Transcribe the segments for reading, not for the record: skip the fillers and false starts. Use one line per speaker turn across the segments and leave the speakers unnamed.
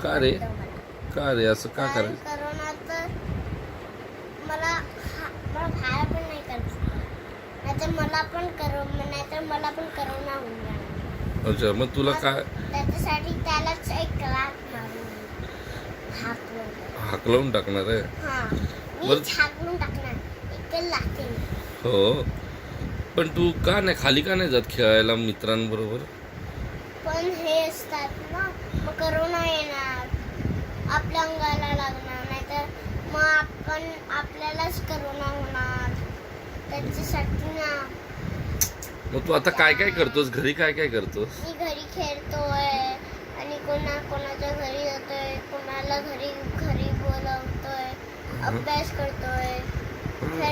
का रे
वाटतं मला.
का रे असं का
कारण
करायचं?
करोना तर मला मला बाहेर पण नाही करायचं, नाहीतर मला पण करोना होऊन जाणार.
अच्छा मग तुला काय
त्याच्यासाठी त्यालाच एक लात मारून हाकलून.
हाकलवून टाकणार आहे?
हा,
बरं.
मीच हाकलून टाकणार एक लाथीने.
हो पण तू का नाही खाली का नाही जात खेळायला मित्रांबरोबर?
पण हे असतात ना, मग करोना येणार, आपल्या अंगाला लागणार, नाहीतर मग आपल्यालाच करोना होणार. त्याच्यासाठी ना
मग तू आता काय काय करतोस घरी? काय काय करतोस?
मी घरी खेळतोय आणि कोणाच्या घरी जातोय, कोणाला घरी बोलवतोय, अभ्यास करतोय,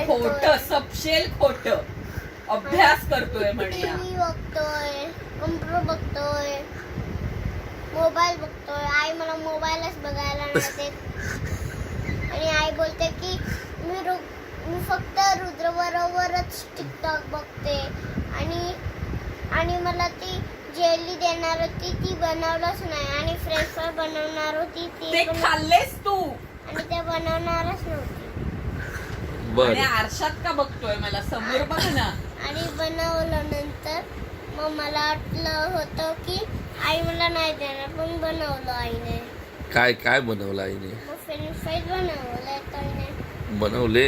खोट,
खेळतोय,
सपशेल खोट. अभ्यास करतोय म्हणे.
टीव्ही बघतोय, कम्प्युटर बघतोय, मोबाईल बघतोय. आई मला मोबाईलच बघायला नाही देत आणि आई बोलते की मी फक्त रुद्र बरोबरच टिकटॉक बघते आणि मला ती जेली देणार होती ती बनवलंच नाही आणि फ्रेंच फ्राय बनवणार होती
ते
ती
खाल्लेस तू
आणि ते बनवणारच नव्हती
बर
आणि आरशात का बघतोय? मला समोर बघ ना.
आणि बनवलं नंतर मग मला वाटलं होतं की आई मला नाही देणार, पण बनवलं आईने.
काय काय बनवलं आईने?
मग फ्रेंच फ्राईज बनवले ताईने.
बनवले.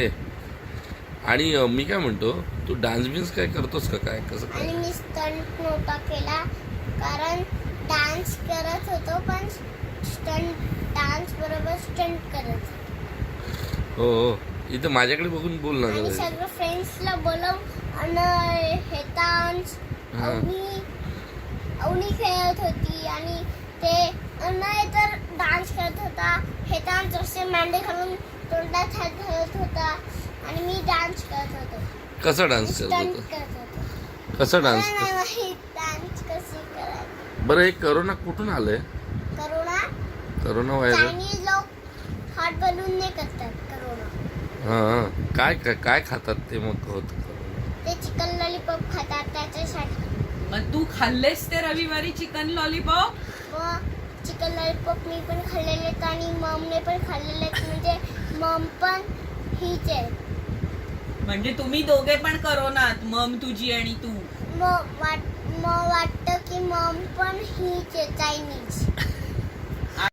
आणि मी काय म्हणतो तू डान्स बिन्स काय करतोस का? काय कसं
आणि
काय?
मी स्टंट नव्हता केला, कारण डान्स करत होतो पण डान्स बरोबर स्टंट करत होतो.
हो इथं माझ्याकडे बघून बोल ना
आणि
जरा.
सगळं फ्रेंड्सला बोलव आणि हेतांश
हा.
अवनी खेळत होती आणि ते नाही तर डान्स करत होता. हेतांश असे मांडे घालून तोंडात हात घालत होता आणि मी डान्स करत होतो.
कसा डान्स करत
स्टंट
होता?
करत होतो.
कसा डान्स
मला नाही
करत?
माहित डान्स कशी करायची.
बरं हे करोना कुठून आलंय? Corona virus?
चायनीज लोक हॉट बलून करतात करोना.
हा काय काय काय खातात ते मग होत?
ते चिकन लॉलीपॉप खातात त्याच्यासाठी.
मग तू खाल्लेस ते रविवारी चिकन लॉलीपॉप?
व चिकन लॉलीपॉप मी पण खाल्लेले आहेत आणि ममने पण खाल्लेले आहेत. म्हणजे मम पण हीच आहे.
म्हणजे तुम्ही दोघे पण करोनात, मम तुझी आणि तू.
मग वाटतं की मम पण हीच आहे चायनीज.